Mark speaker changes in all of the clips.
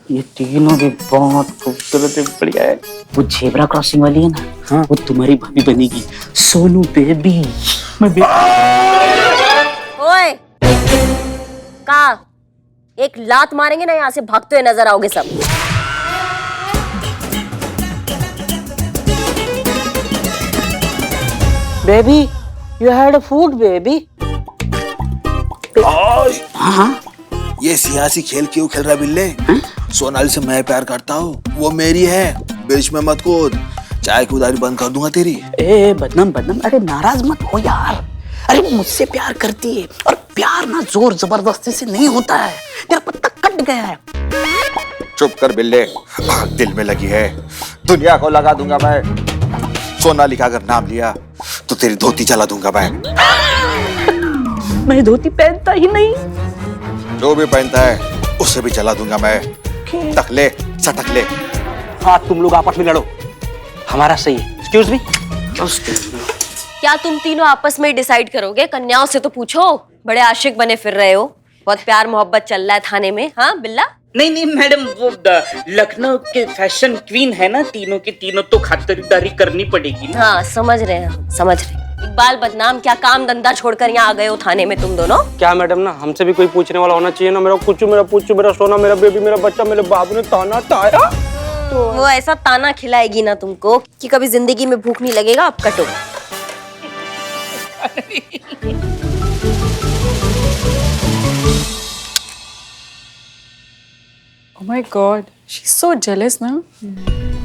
Speaker 1: ये तीनों भी बहुत खूबसूरत है, बढ़िया है। वो जेब्रा क्रॉसिंग वाली है ना, हाँ, वो तुम्हारी भाभी बनेगी, सोनू बेबी।
Speaker 2: ओए, का एक लात मारेंगे ना, यहाँ से भागते हुए नजर आओगे सब।
Speaker 1: Baby, you had a food baby. हाँ,
Speaker 3: ये सियासी खेल क्यों खेल रहा है बिल्ले? सोनाली से मैं प्यार करता हूँ, वो मेरी है, बीच में मत कूद, चाय की उधारी बंद कर दूंगा तेरी।
Speaker 1: ए बदनाम बदनाम, अरे नाराज मत हो यार। अरे वो मुझसे प्यार करती है, और प्यार ना जोर जबरदस्ती से नहीं होता है। तेरा पत्ता कट गया है।
Speaker 3: चुप कर बिल्ले, दिल में लगी है, दुनिया को लगा दूंगा मैं। सोनाली का अगर नाम लिया तो तेरी धोती जला दूंगा मैं।
Speaker 1: मैं धोती पहनता ही नहीं।
Speaker 3: जो भी पहनता है उसे भी जला दूंगा मैं। टकले सटक ले।
Speaker 1: हाँ, तुम लोग आपस में लड़ो, हमारा सही है। Excuse me.
Speaker 2: क्या तुम तीनों आपस में डिसाइड करोगे? कन्याओं से तो पूछो, बड़े आशिक बने फिर रहे हो, बहुत प्यार मोहब्बत चल रहा है थाने में। हाँ बिल्ला?
Speaker 1: नहीं नहीं मैडम, वो लखनऊ के फैशन क्वीन है ना, तीनों के तीनों तो खातिरदारी करनी पड़ेगी ना।
Speaker 2: हाँ समझ रहे हैं, समझ रहे। इकबाल बदनाम, क्या काम धंधा छोड़कर यहाँ आ गए हो थाने में तुम दोनों?
Speaker 4: क्या मैडम ना, हमसे भी कोई पूछने वाला होना चाहिए ना। मेरा कुचू, मेरा पूछू, मेरा सोना, मेरा बेबी, मेरा बच्चा, मेरे बाबू ने ताना ताया
Speaker 2: तो वो ऐसा ताना खिलाएगी ना तुमको कि कभी जिंदगी में भूख नहीं लगेगा। अब कटो।
Speaker 5: Oh my God, she's so jealous ना।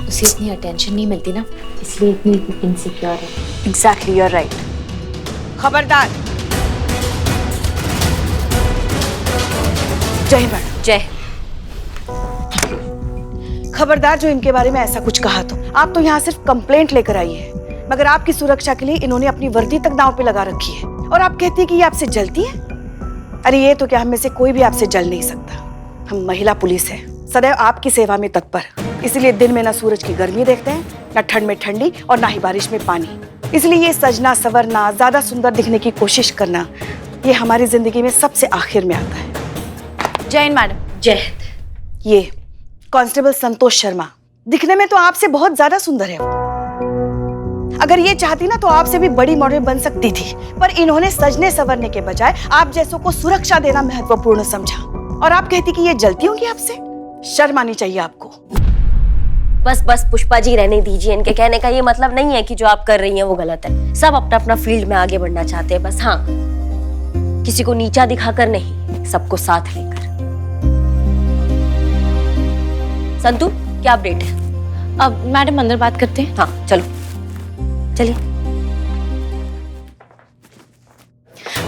Speaker 6: उसे इतनी अटेंशन नहीं मिलती ना, इसलिए इतनी इनसिक्योर है।
Speaker 5: Exactly, you're right. खबरदार। जय मैडम।
Speaker 2: जय।
Speaker 5: खबरदार जो इनके बारे में ऐसा कुछ कहा तो। आप तो यहाँ सिर्फ कंप्लेंट लेकर आई है, मगर आपकी सुरक्षा के लिए इन्होंने अपनी वर्दी तक दांव पे लगा रखी है। और आप कहती है कि ये आपसे जलती है? अरे ये तो क्या, हम में से कोई भी आपसे जल नहीं सकता। हम महिला पुलिस है, सदैव आपकी सेवा में तत्पर, इसलिए दिन में ना सूरज की गर्मी देखते हैं, ना ठंड में ठंडी, और ना ही बारिश में पानी। इसलिए ये सजना सवरना, ज्यादा सुंदर दिखने की कोशिश करना, ये हमारी जिंदगी में सबसे आखिर में आता है।
Speaker 6: जैन मैडम।
Speaker 2: जय।
Speaker 5: ये कांस्टेबल संतोष शर्मा, दिखने में तो आपसे बहुत ज्यादा सुंदर है वो। अगर ये चाहती ना तो आपसे भी बड़ी मॉडल बन सकती थी, पर इन्होंने सजने संवरने के बजाय आप जैसों को सुरक्षा देना महत्वपूर्ण समझा। और आप कहती कि ये जलती होंगी आपसे? शर्म आनी चाहिए आपको।
Speaker 2: बस बस पुष्पा जी, रहने दीजिए। इनके कहने का ये मतलब नहीं है कि जो आप कर रही हैं वो गलत है। सब अपना अपना फील्ड में आगे बढ़ना चाहते हैं, बस हाँ, किसी को नीचा दिखाकर नहीं, सबको साथ लेकर। संतू, क्या अपडेट है?
Speaker 6: अब मैडम अंदर बात करते हैं।
Speaker 2: हाँ चलो, चलिए।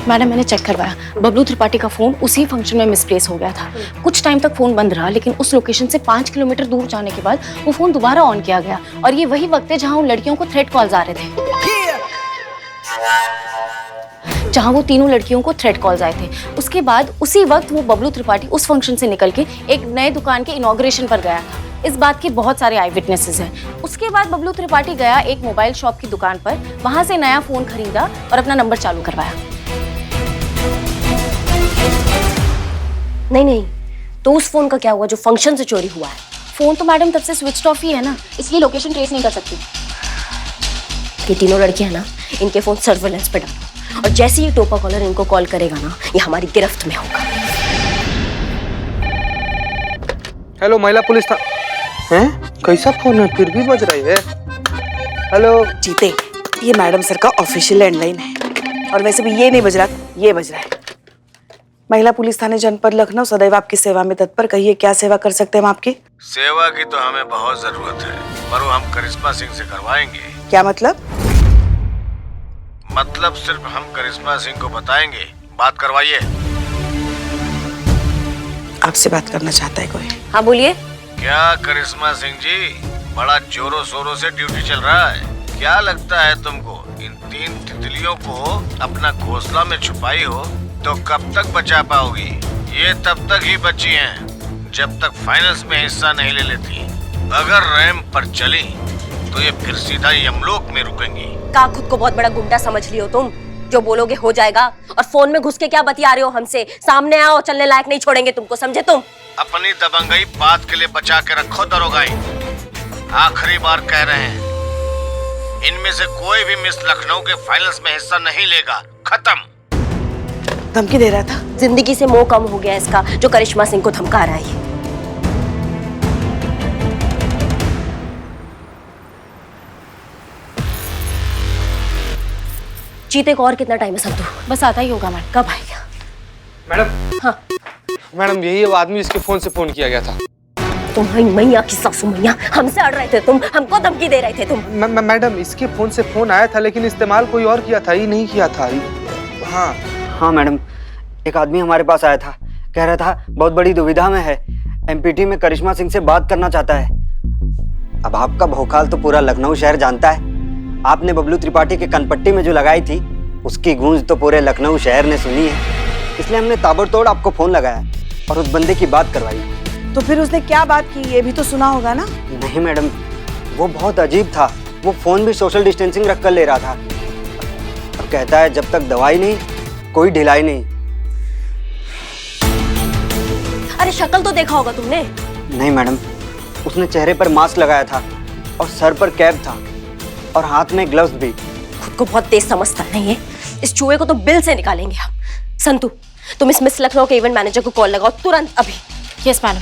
Speaker 6: मैडम मैंने चेक करवाया, बबलू त्रिपाठी का फोन उसी फंक्शन में मिसप्लेस हो गया था। कुछ टाइम तक फोन बंद रहा, लेकिन उस लोकेशन से 5 किलोमीटर दूर जाने के बाद वो फोन दोबारा ऑन किया गया। और ये वही वक्त है जहां उन लड़कियों को थ्रेट कॉल्स आ रहे थे, जहां वो तीनों लड़कियों को थ्रेट कॉल्स आए थे। उसके बाद उसी वक्त वो बबलू त्रिपाठी उस फंक्शन से निकल के एक नए दुकान के इनॉग्रेशन पर गया था। इस बात के बहुत सारे आई विटनेसेस हैं। उसके बाद बबलू त्रिपाठी गया एक मोबाइल शॉप की दुकान पर, वहां से नया फोन खरीदा और अपना नंबर चालू करवाया।
Speaker 2: नहीं नहीं, तो उस फोन का क्या हुआ जो फंक्शन से चोरी हुआ है?
Speaker 6: फोन तो मैडम तब से स्विच ऑफ ही है ना, इसलिए लोकेशन ट्रेस नहीं कर सकती।
Speaker 2: ये तीनों लड़कियां ना, इनके फोन सर्वेलेंस पे डालो, और जैसे ही टोपा कॉलर इनको कॉल करेगा ना, ये हमारी गिरफ्त में होगा।
Speaker 4: हेलो, महिला पुलिस था। हैं? कैसा फोन है, फिर भी बज रही है। हेलो
Speaker 5: जीते, ये मैडम सर का ऑफिशियल लैंडलाइन है, और वैसे भी ये नहीं बज रहा, ये बज रहा है। महिला पुलिस थाने जनपद लखनऊ सदैव आपकी सेवा में तत्पर। कहिए क्या सेवा कर सकते हैं हम आपकी?
Speaker 7: सेवा की तो हमें बहुत जरूरत है, पर वो हम करिश्मा सिंह से करवाएंगे।
Speaker 5: क्या मतलब?
Speaker 7: मतलब सिर्फ हम करिश्मा सिंह को बताएंगे, बात करवाइए।
Speaker 5: आपसे बात करना चाहता है कोई?
Speaker 2: हाँ बोलिए।
Speaker 7: क्या करिश्मा सिंह जी, बड़ा जोरों शोरों से ड्यूटी चल रहा है। क्या लगता है तुमको इन 3 तितलियों को अपना घोंसला में छुपाई हो तो कब तक बचा पाओगी? ये तब तक ही बची हैं जब तक फाइनल्स में हिस्सा नहीं ले लेती। अगर रैंप पर चली तो ये फिर सीधा यमलोक में रुकेंगी।
Speaker 2: का खुद को बहुत बड़ा गुंडा समझ लियो तुम? जो बोलोगे हो जाएगा। और फोन में घुस के क्या बतिया रहे हो हमसे? सामने आओ, चलने लायक नहीं छोड़ेंगे तुमको, समझे तुम?
Speaker 7: अपनी दबंगई बात के लिए बचा के रखो दरोगाई। आखिरी बार कह रहे हैं, इनमें से कोई भी मिस लखनऊ के फाइनल्स में हिस्सा नहीं लेगा। खत्म।
Speaker 5: धमकी दे रहा था?
Speaker 2: जिंदगी से मोह कम हो गया इसका, जो करिश्मा सिंह को धमका रहा है। चीते को और कितना टाइम है संतू?
Speaker 6: बस आता ही होगा मैडम।
Speaker 2: कब आएगा?
Speaker 4: मैडम।
Speaker 2: हाँ
Speaker 4: मैडम यही वो आदमी जिसके फोन से फोन किया गया था।
Speaker 2: तुम्हारी मैया की सासू मैया, हमसे अड़ रहे थे तुम, हमको धमकी दे रहे थे तुम।
Speaker 4: मैडम इसके फोन से फोन आया था, लेकिन इस्तेमाल कोई और किया था, ये नहीं किया था। हाँ
Speaker 8: हाँ मैडम, एक आदमी हमारे पास आया था, कह रहा था बहुत बड़ी दुविधा में है, एमपीटी में करिश्मा सिंह से बात करना चाहता है। अब आपका भौकाल तो पूरा लखनऊ शहर जानता है। आपने बबलू त्रिपाठी के कनपट्टी में जो लगाई थी, उसकी गूंज तो पूरे लखनऊ शहर ने सुनी है। इसलिए हमने ताबड़तोड़ आपको फोन लगाया और उस बंदे की बात करवाई।
Speaker 5: तो फिर उसने क्या बात की, ये भी तो सुना होगा ना?
Speaker 8: नहीं मैडम, वो बहुत अजीब था। वो फोन भी सोशल डिस्टेंसिंग रख कर ले रहा था। अब कहता है जब तक दवाई नहीं, कोई ढिलाई नहीं।
Speaker 2: अरे शक्ल तो देखा होगा तुमने?
Speaker 8: नहीं मैडम, उसने चेहरे पर मास्क लगाया था और सर पर कैप था और हाथ में ग्लव्स भी।
Speaker 2: खुद को बहुत तेज समझता नहीं है। इस चूहे को तो बिल से निकालेंगे हम। संतू, तुम इस मिस लखनऊ के इवेंट मैनेजर को कॉल लगाओ तुरंत अभी।
Speaker 6: Yes madam.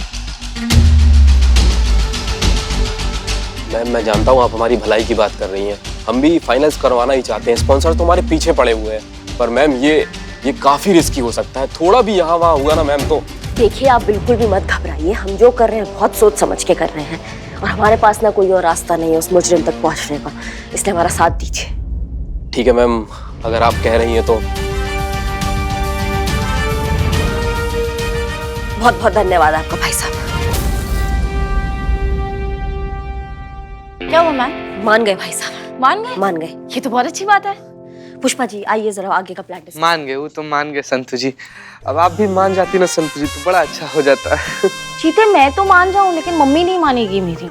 Speaker 9: मैम मैं जानता हूँ आप हमारी भलाई की बात कर रही हैं, हम भी फाइनल्स करवाना ही चाहते हैं, स्पॉन्सर तो हमारे पीछे पड़े हुए हैं, पर मैम ये काफी रिस्की हो सकता है। थोड़ा भी यहाँ वहाँ हुआ ना मैम तो।
Speaker 2: देखिए आप बिल्कुल भी मत घबराइए, हम जो कर रहे हैं बहुत सोच समझ के कर रहे हैं और हमारे पास ना कोई और रास्ता नहीं है उस मुजरिम तक पहुंचने का, इसलिए हमारा साथ दीजिए।
Speaker 9: ठीक है मैम, अगर आप कह रही हैं तो।
Speaker 2: बहुत बहुत धन्यवाद आपका भाई साहब।
Speaker 6: क्या हुआ मैम?
Speaker 2: मान गए भाई साहब,
Speaker 6: मान गए?
Speaker 2: मान गए।
Speaker 6: ये तो बहुत अच्छी बात है।
Speaker 2: पुष्पा जी आइए जरा आगे का प्लान डिस्कस।
Speaker 4: मान गए, वो तो मान गए संतू जी। अब आप भी मान जाती ना संतू जी तो बड़ा अच्छा हो जाता है।
Speaker 6: चीते मैं तो मान जाऊं, लेकिन मम्मी नहीं मानेगी मेरी।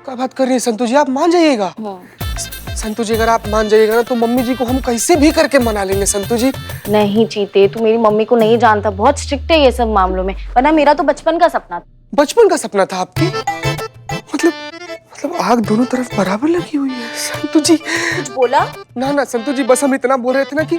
Speaker 4: क्या बात कर रही है संतू जी, आप मान जाइएगा। संतू जी अगर आप मान जाइएगा ना तो मम्मी जी को हम कैसे भी करके मना लेंगे संतू जी।
Speaker 6: नहीं चीते, तू मेरी मम्मी को नहीं जानता, बहुत स्ट्रिक्ट है ये सब मामलों में, वरना मेरा तो बचपन का सपना था।
Speaker 4: बचपन का सपना था आपके? मतलब आग दोनों तरफ बराबर लगी हुई है संतू जी।
Speaker 6: कुछ बोला?
Speaker 4: ना संतू जी, बस हम इतना बोल रहे थे ना कि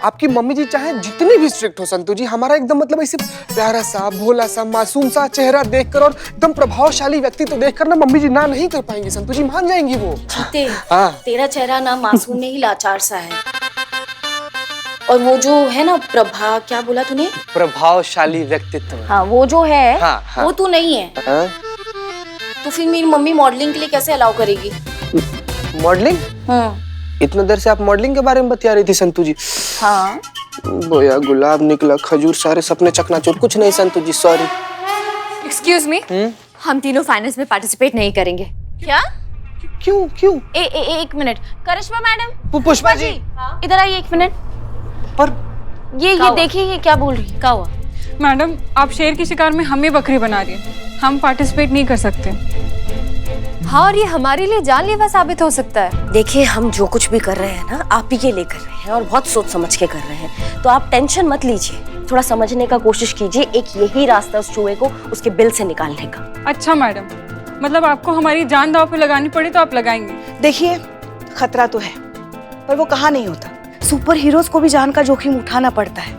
Speaker 4: आपकी मम्मी जी चाहे जितनी भी स्ट्रिक्ट हो संतू जी, हमारा एकदम मतलब ऐसे प्यारा सा, भोला सा, मासूम सा चेहरा देखकर और एकदम प्रभावशाली व्यक्तित्व देखकर ना मम्मी जी ना नहीं कर पाएंगी संतू जी, मान जाएंगी वो।
Speaker 6: चीते,
Speaker 4: हाँ।
Speaker 6: तेरा चेहरा ना मासूम नहीं लाचार सा है, और वो जो है ना प्रभा, क्या बोला तूने?
Speaker 4: प्रभावशाली व्यक्तित्व।
Speaker 6: हाँ वो जो है,
Speaker 4: हाँ।
Speaker 6: वो तू नहीं है।
Speaker 4: हाँ?
Speaker 6: तो फिर मेरी मम्मी मॉडलिंग के लिए कैसे अलाउ करेगी?
Speaker 4: मॉडलिंग? इतना देर से आप मॉडलिंग के बारे में बतिया रही थी संतू जी।
Speaker 6: हाँ।
Speaker 4: बोया गुलाब निकला खजूर, सारे सपने चकनाचूर। कुछ नहीं संतू जी, सॉरी।
Speaker 10: एक्सक्यूज मी, हम तीनों फाइनल्स में पार्टिसिपेट नहीं करेंगे।
Speaker 6: क्या?
Speaker 4: क्यों?
Speaker 6: एक मिनट, करिश्मा मैडम।
Speaker 4: पुष्पा जी
Speaker 6: इधर आइए एक मिनट।
Speaker 4: पर
Speaker 6: ये देखिए ये क्या बोल रही है। क्या हुआ?
Speaker 10: मैडम आप शेर की शिकार में हमें बकरी बना रही है, हम पार्टिसिपेट नहीं कर सकते। हाँ, और ये हमारे लिए जानलेवा साबित हो सकता है।
Speaker 2: देखिए हम जो कुछ भी कर रहे हैं ना आप ही के लिए कर रहे हैं और बहुत सोच समझ के कर रहे हैं, तो आप टेंशन मत लीजिए, थोड़ा समझने का कोशिश कीजिए। एक यही रास्ता उस चूहे को उसके बिल से निकालने का।
Speaker 10: अच्छा मैडम, मतलब आपको हमारी जान दांव पे लगानी पड़ी तो आप लगाएंगे?
Speaker 5: देखिए खतरा तो है, पर वो कहाँ नहीं होता। सुपर हीरोज को भी जान का जोखिम उठाना पड़ता है,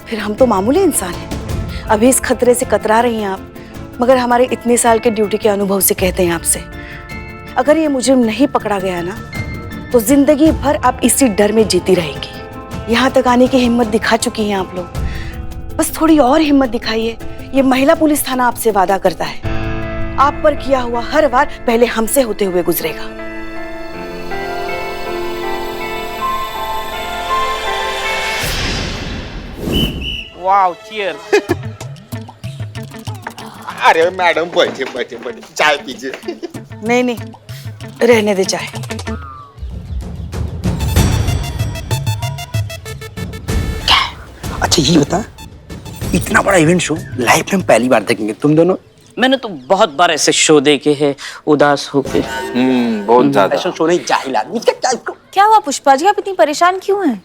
Speaker 5: फिर हम तो मामूली इंसान हैं। अभी इस खतरे से कतरा रही हैं आप, मगर हमारे इतने साल के ड्यूटी के अनुभव से कहते हैं आपसे, अगर ये मुजरिम नहीं पकड़ा गया ना तो जिंदगी भर आप इसी डर में जीती रहेंगी। यहाँ तक आने की हिम्मत दिखा चुकी हैं आप लोग, बस थोड़ी और हिम्मत दिखाइए। ये महिला पुलिस थाना आपसे वादा करता है, आप पर किया हुआ हर वार पहले हमसे होते हुए गुजरेगा।
Speaker 3: Wow, cheers. अरे मैडम बैठे चाय पीजिए।
Speaker 5: नहीं, रहने दे चाहे।
Speaker 1: अच्छा ये बता, इतना बड़ा इवेंट शो लाइफ में हम पहली बार देखेंगे तुम दोनों।
Speaker 11: मैंने तो बहुत बार ऐसे शो देखे हैं उदास होके।
Speaker 3: बहुत ज्यादा।
Speaker 1: ऐसा शो नहीं, जाहिल आदमी।
Speaker 6: क्या हुआ पुष्पा जी, आप इतनी परेशान क्यों हैं?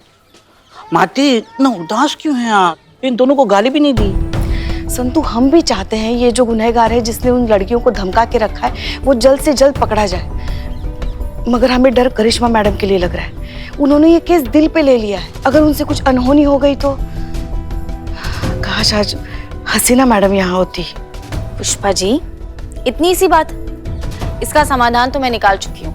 Speaker 1: माटी इतना उदास क्यों हैं आप? इन दोनों को गाली भी नहीं दी।
Speaker 5: संतु, हम भी चाहते हैं ये जो गुनहगार है जिसने उन लड़कियों को धमका के रखा है वो जल्द से जल्द पकड़ा जाए, मगर हमें डर करिश्मा मैडम के लिए लग रहा है। उन्होंने ये केस दिल पे ले लिया है, अगर उनसे कुछ अनहोनी हो गई तो। काश आज हसीना मैडम यहाँ होती।
Speaker 6: पुष्पा जी, इतनी सी बात, इसका समाधान तो मैं निकाल चुकी हूँ।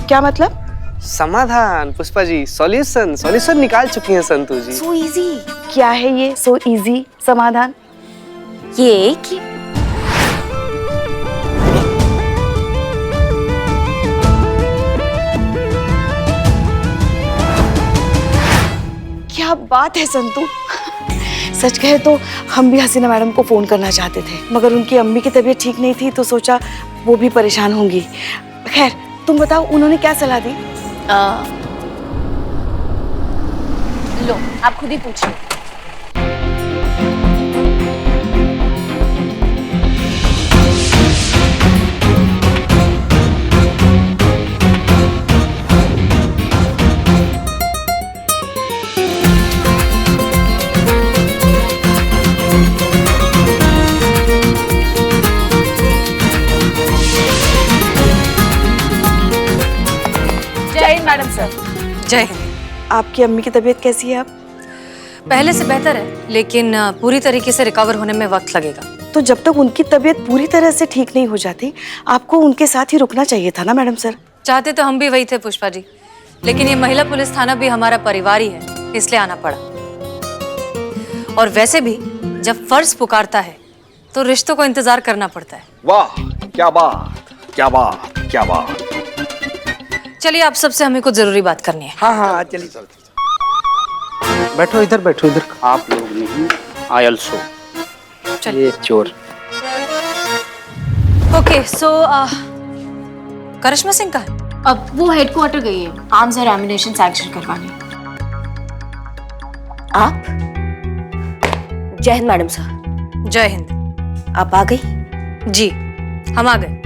Speaker 5: क्या मतलब?
Speaker 4: समाधान? पुष्पा जी, सॉल्यूशन निकाल चुकी हैं संतु जी।
Speaker 5: So easy. क्या है ये सो इजी समाधान?
Speaker 2: ये कि
Speaker 5: क्या बात है संतु। सच कहे तो हम भी हसीना मैडम को फोन करना चाहते थे, मगर उनकी अम्मी की तबीयत ठीक नहीं थी तो सोचा वो भी परेशान होंगी। खैर तुम बताओ उन्होंने क्या सलाह दी?
Speaker 6: लो, आप खुद ही पूछिए।
Speaker 5: जय हिंद मैडम सर।
Speaker 10: जय हिंद।
Speaker 5: आपकी अम्मी की तबीयत कैसी है अब?
Speaker 10: पहले से बेहतर है, लेकिन पूरी तरीके से रिकवर होने में वक्त लगेगा।
Speaker 5: तो जब तक उनकी तबीयत पूरी तरह से ठीक नहीं हो जाती आपको उनके साथ ही रुकना चाहिए था ना मैडम सर।
Speaker 10: चाहते तो हम भी वही थे पुष्पा जी, लेकिन ये महिला पुलिस थाना भी हमारा परिवार ही है, इसलिए आना पड़ा। और वैसे भी जब फर्ज पुकारता है तो रिश्तों को इंतजार करना पड़ता है।
Speaker 3: वाह, क्या बात, क्या बात, क्या बात।
Speaker 10: चलिए, आप सबसे हमें कुछ जरूरी बात करनी है।
Speaker 4: हाँ, चलिए बैठो इधर, बैठो इधर।
Speaker 11: आप लोग नहीं, आई ऑल्सो।
Speaker 10: चलिए।
Speaker 11: चोर।
Speaker 10: ओके, सो करिश्मा सिंह कहाँ है?
Speaker 6: अब वो हेडक्वार्टर गई है आर्म्स और एम्युनिशन सैंक्शन करवाने।
Speaker 2: आप? जय हिंद मैडम सर।
Speaker 10: जय हिंद।
Speaker 2: आप आ गई?
Speaker 10: जी, हम आ गए।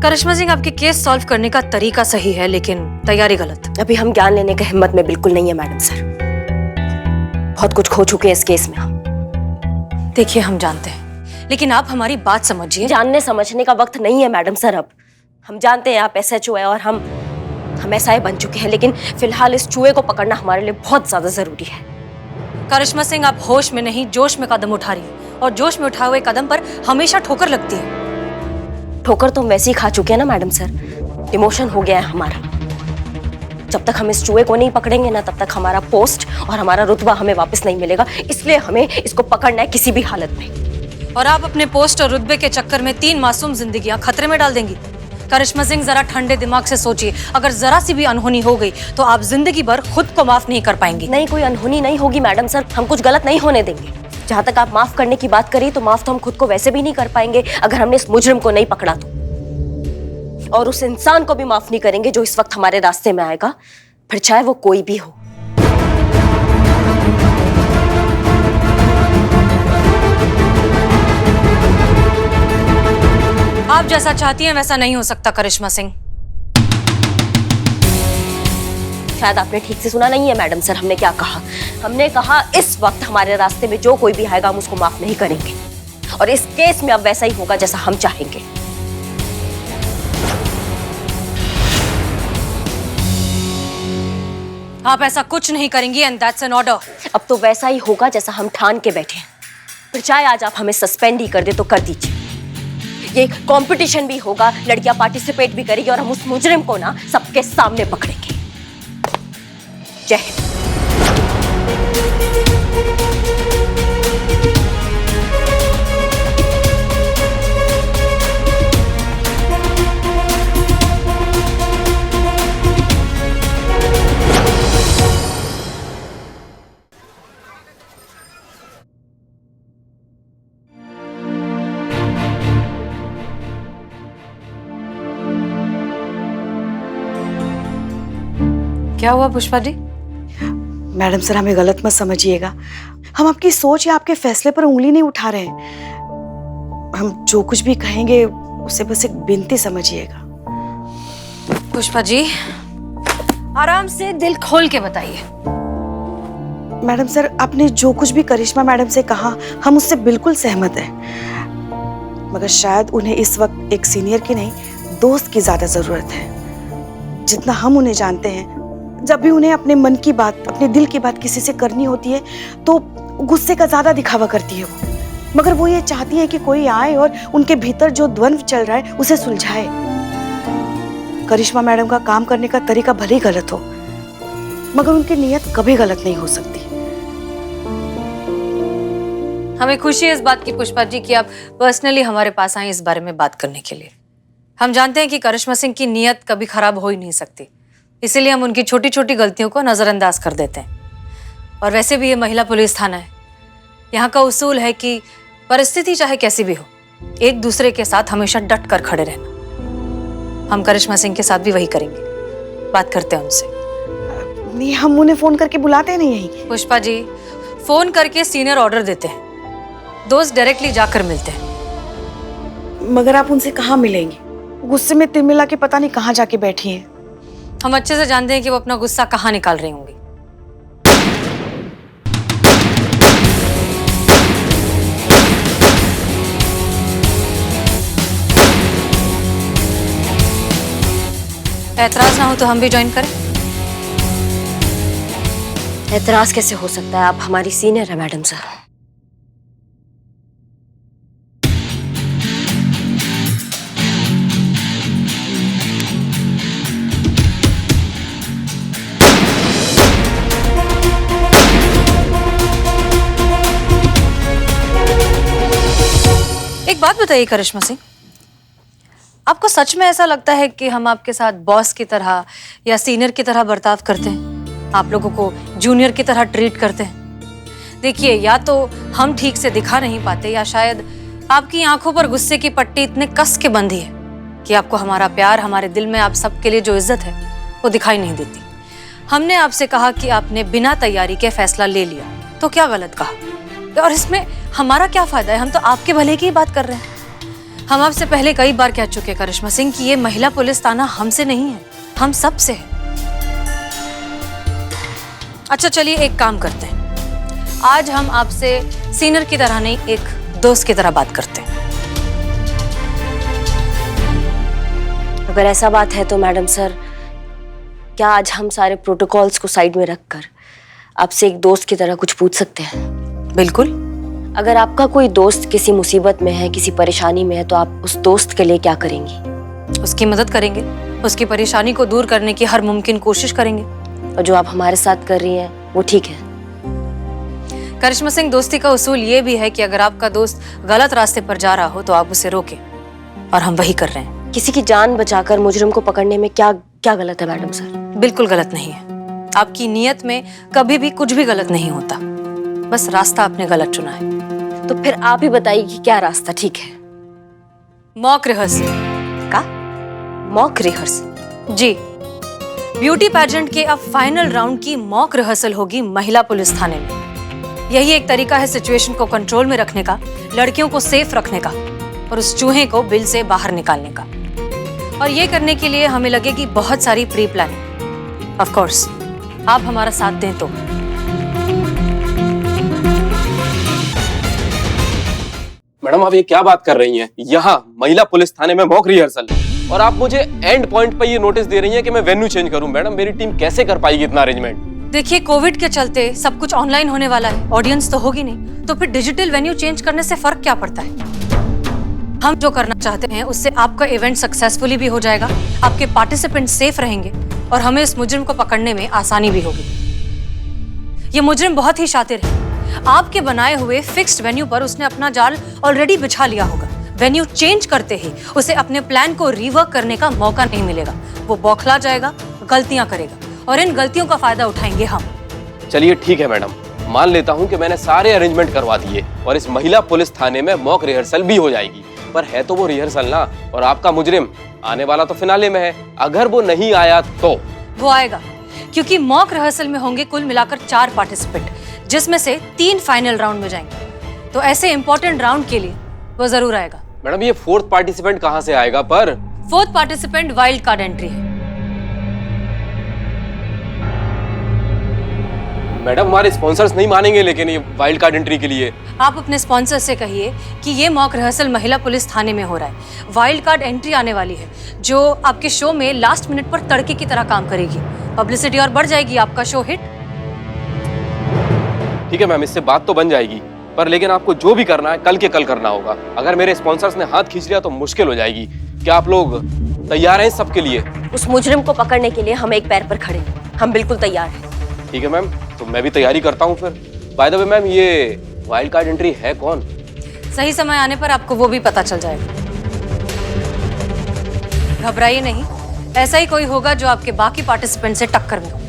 Speaker 10: करिश्मा सिंह, आपके केस सॉल्व करने का तरीका सही है, लेकिन तैयारी गलत।
Speaker 2: अभी हम ज्ञान लेने की हिम्मत में बिल्कुल नहीं है मैडम सर। बहुत कुछ खो चुके हैं इस केस में हम।
Speaker 10: देखिए, हम जानते हैं, लेकिन आप हमारी बात समझिए।
Speaker 2: जानने समझने का वक्त नहीं है मैडम सर अब। हम जानते हैं आप SHO है और हम SI बन चुके हैं, लेकिन फिलहाल इस चूहे को पकड़ना हमारे लिए बहुत ज्यादा जरूरी है।
Speaker 10: करिश्मा सिंह, आप होश में नहीं जोश में कदम उठा रही है, और जोश में उठाए हुए कदम पर हमेशा ठोकर लगती है।
Speaker 2: ठोकर तो हम वैसे ही खा चुके हैं ना मैडम सर। इमोशन हो गया है हमारा। जब तक हम इस चूहे को नहीं पकड़ेंगे ना, तब तक हमारा पोस्ट और हमारा रुतबा हमें वापस नहीं मिलेगा। इसलिए हमें इसको पकड़ना है किसी भी हालत में।
Speaker 10: और आप अपने पोस्ट और रुतबे के चक्कर में 3 मासूम जिंदगियां खतरे में डाल देंगी। करिश्मा सिंह, जरा ठंडे दिमाग से सोचिए। अगर जरा सी भी अनहोनी हो गई तो आप जिंदगी भर खुद को माफ नहीं कर पाएंगी।
Speaker 2: नहीं, कोई अनहोनी नहीं होगी मैडम सर। हम कुछ गलत नहीं होने देंगे। जहाँ तक आप माफ करने की बात करी, तो माफ तो हम खुद को वैसे भी नहीं कर पाएंगे अगर हमने इस मुजरिम को नहीं पकड़ा तो। और उस इंसान को भी माफ नहीं करेंगे जो इस वक्त हमारे रास्ते में आएगा, फिर चाहे वो कोई भी हो।
Speaker 10: आप जैसा चाहती हैं वैसा नहीं हो सकता करिश्मा सिंह।
Speaker 2: शायद आपने ठीक से सुना नहीं है मैडम सर। हमने क्या कहा? हमने कहा इस वक्त हमारे रास्ते में जो कोई भी आएगा हम उसको माफ नहीं करेंगे, और इस केस में अब वैसा ही होगा जैसा हम चाहेंगे।
Speaker 10: आप ऐसा कुछ नहीं करेंगी, एंड दैट्स एन ऑर्डर।
Speaker 2: अब तो वैसा ही होगा जैसा हम ठान के बैठे हैं। फिर चाहे आज आप हमें सस्पेंड ही कर दे तो कर दीजिए। ये कंपटीशन भी होगा, लड़कियां पार्टिसिपेट भी करेगी, और हम उस मुजरिम को ना सबके सामने पकड़ेंगे। जय हिंद।
Speaker 10: क्या हुआ पुष्पा जी?
Speaker 5: मैडम सर, हमें गलत मत समझिएगा। हम आपकी सोच या आपके फैसले पर उंगली नहीं उठा रहे हैं। हम जो कुछ भी कहेंगे उसे बस एक विनती समझिएगा।
Speaker 10: पुष्पा जी, आराम से दिल खोल के बताइए।
Speaker 5: मैडम सर, आपने जो कुछ भी करिश्मा मैडम से कहा हम उससे बिल्कुल सहमत हैं, मगर शायद उन्हें इस वक्त एक सीनियर की नहीं, दोस्त की ज्यादा जरूरत है। जितना हम उन्हें जानते हैं, जब भी उन्हें अपने मन की बात, अपने दिल की बात किसी से करनी होती है तो गुस्से का ज्यादा दिखावा करती है वो, मगर वो ये चाहती है कि कोई आए और उनके भीतर जो द्वंद्व चल रहा है उसे सुलझाए। करिश्मा मैडम का काम करने का तरीका भले ही गलत हो, मगर उनकी नीयत कभी गलत नहीं हो सकती।
Speaker 10: हमें खुशी है इस बात की पुष्पा जी कि आप पर्सनली हमारे पास आए इस बारे में बात करने के लिए। हम जानते हैं कि करिश्मा सिंह की नीयत कभी खराब हो ही नहीं सकती, इसीलिए हम उनकी छोटी छोटी गलतियों को नजरअंदाज कर देते हैं। और वैसे भी ये महिला पुलिस थाना है, यहाँ का उसूल है कि परिस्थिति चाहे कैसी भी हो, एक दूसरे के साथ हमेशा डट कर खड़े रहना। हम करिश्मा सिंह के साथ भी वही करेंगे, बात करते हैं उनसे।
Speaker 5: नहीं, हम उन्हें फोन करके बुलाते नहीं यहीं।
Speaker 10: पुष्पा जी, फोन करके सीनियर ऑर्डर देते हैं, दोस्त डायरेक्टली जाकर मिलते हैं।
Speaker 5: मगर आप उनसे कहाँ मिलेंगे? गुस्से में तिलमिला के पता नहीं कहाँ जाके बैठी हैं।
Speaker 10: हम अच्छे से जानते हैं कि वो अपना गुस्सा कहाँ निकाल रही होंगी। ऐतराज ना हो तो हम भी ज्वाइन करें?
Speaker 2: एतराज कैसे हो सकता है, आप हमारी सीनियर है मैडम सर।
Speaker 10: एक बात बताइए करिश्मा सिंह, आपको सच में ऐसा लगता है कि हम आपके साथ बॉस की तरह या सीनियर की तरह बर्ताव करते हैं, आप लोगों को जूनियर की तरह ट्रीट करते हैं? देखिए, या तो हम ठीक से दिखा नहीं पाते, या शायद आपकी आंखों पर गुस्से की पट्टी इतने कस के बंधी है कि आपको हमारा प्यार, हमारे दिल में आप सबके लिए जो इज्जत है वो दिखाई नहीं देती। हमने आपसे कहा कि आपने बिना तैयारी के फैसला ले लिया, तो क्या गलत कहा? और इसमें हमारा क्या फायदा है? हम तो आपके भले की ही बात कर रहे हैं। हम आपसे पहले कई बार कह चुके करिश्मा सिंह कि ये महिला पुलिस थाना हमसे नहीं है, हम सब से है। अच्छा चलिए, एक काम करते हैं, आज हम आपसे सीनियर की तरह नहीं, एक दोस्त की तरह बात करते हैं।
Speaker 2: अगर ऐसा बात है तो मैडम सर, क्या आज हम सारे प्रोटोकॉल्स को साइड में रखकर आपसे एक दोस्त की तरह कुछ पूछ सकते हैं?
Speaker 10: बिल्कुल।
Speaker 2: अगर आपका कोई दोस्त किसी मुसीबत में है, किसी परेशानी में है, तो आप उस दोस्त के लिए क्या करेंगी?
Speaker 10: उसकी मदद करेंगे, उसकी परेशानी को दूर करने की हर मुमकिन कोशिश करेंगे।
Speaker 2: और जो आप हमारे साथ कर रही हैं वो ठीक है?
Speaker 10: करिश्मा सिंह, दोस्ती का उसूल ये भी है कि अगर आपका दोस्त गलत रास्ते पर जा रहा हो तो आप उसे रोकें, और हम वही कर रहे हैं।
Speaker 2: किसी की जान बचाकर मुजरिम को पकड़ने में क्या क्या गलत है मैडम सर?
Speaker 10: बिल्कुल गलत नहीं है। आपकी नीयत में कभी भी कुछ भी गलत नहीं होता, बस रास्ता आपने गलत चुना है।
Speaker 2: तो फिर आप ही बताइए कि क्या रास्ता ठीक है?
Speaker 10: मॉक रिहर्सल
Speaker 2: का? Mock rehearsal?
Speaker 10: जी, ब्यूटी पैजेंट के अब फाइनल राउंड की मॉक रिहर्सल होगी महिला पुलिस थाने में। यही एक तरीका है सिचुएशन को कंट्रोल में रखने का, लड़कियों को सेफ रखने का, और उस चूहे को बिल से बाहर निकालने का। और ये करने के लिए हमें लगेगी बहुत सारी प्री प्लानिंग। ऑफ कोर्स, आप हमारा साथ दें तो।
Speaker 9: मैडम, आप ये क्या बात कर रही हैं? यहाँ महिला पुलिस थाने में मॉक रिहर्सल, और आप मुझे एंड पॉइंट पर ये नोटिस दे रही हैं कि मैं वेन्यू चेंज करूं। मैडम, मेरी टीम कैसे कर पाएगी इतना अरेंजमेंट?
Speaker 10: देखिए, कोविड के चलते सब कुछ ऑनलाइन होने वाला है, ऑडियंस तो होगी नहीं, तो फिर डिजिटल वेन्यू चेंज करने से फर्क क्या पड़ता है? हम जो करना चाहते हैं उससे आपका इवेंट सक्सेसफुली भी हो जाएगा, आपके पार्टिसिपेंट सेफ रहेंगे, और हमें इस मुजरिम को पकड़ने में आसानी भी होगी। ये मुजरिम बहुत ही शातिर है, आपके बनाए हुए फिक्स्ड वेन्यू पर उसने अपना जाल ऑलरेडी बिछा लिया होगा। वेन्यू चेंज करते ही उसे अपने प्लान को रिवर्क करने का मौका नहीं मिलेगा। वो बौखला जाएगा, गलतियां करेगा, और इन गलतियों का फायदा उठाएंगे हम।
Speaker 9: चलिए ठीक है मैडम, मान लेता हूँ कि मैंने सारे अरेंजमेंट करवा दिए और इस महिला पुलिस थाने में मॉक रिहर्सल भी हो जाएगी, पर है तो वो रिहर्सल ना, और आपका मुजरिम आने वाला तो फिनाले में है। अगर वो नहीं आया तो?
Speaker 10: वो आएगा, क्योंकि मॉक रिहर्सल में होंगे कुल मिलाकर 4 पार्टिसिपेंट, जिसमें से 3 फाइनल राउंड में जाएंगे। तो ऐसे इंपॉर्टेंट राउंड के लिए वो जरूर आएगा।
Speaker 9: मैडम, ये 4th पार्टिसिपेंट कहाँ से आएगा? पर
Speaker 10: 4th participant wild card entry है।
Speaker 9: मैडम हमारे स्पॉन्सर्स नहीं मानेंगे लेकिन ये वाइल्ड कार्ड एंट्री के लिए।
Speaker 10: आप अपने स्पॉन्सर से कहिए कि ये मॉक रिहर्सल महिला पुलिस थाने में हो रहा है। वाइल्ड कार्ड एंट्री आने वाली है जो आपके शो में लास्ट मिनट पर तड़के की तरह काम करेगी। पब्लिसिटी और बढ़ जाएगी, आपका शो हिट।
Speaker 9: ठीक है मैम, इससे बात तो बन जाएगी, पर लेकिन आपको जो भी करना है कल के कल करना होगा। अगर मेरे स्पॉन्सर्स ने हाथ खींच लिया तो मुश्किल हो जाएगी। क्या आप लोग तैयार हैं सबके लिए?
Speaker 2: उस मुजरिम को पकड़ने के लिए हम एक पैर पर खड़े हैं। हम बिल्कुल तैयार हैं।
Speaker 9: ठीक है मैम, तो मैं भी तैयारी करता हूँ फिर। बाय द वे मैम, ये वाइल्ड कार्ड एंट्री है कौन?
Speaker 10: सही समय आने पर आपको वो भी पता चल जाएगा। घबराइए नहीं, ऐसा ही कोई होगा जो आपके बाकी पार्टिसिपेंट से टक्कर में हो।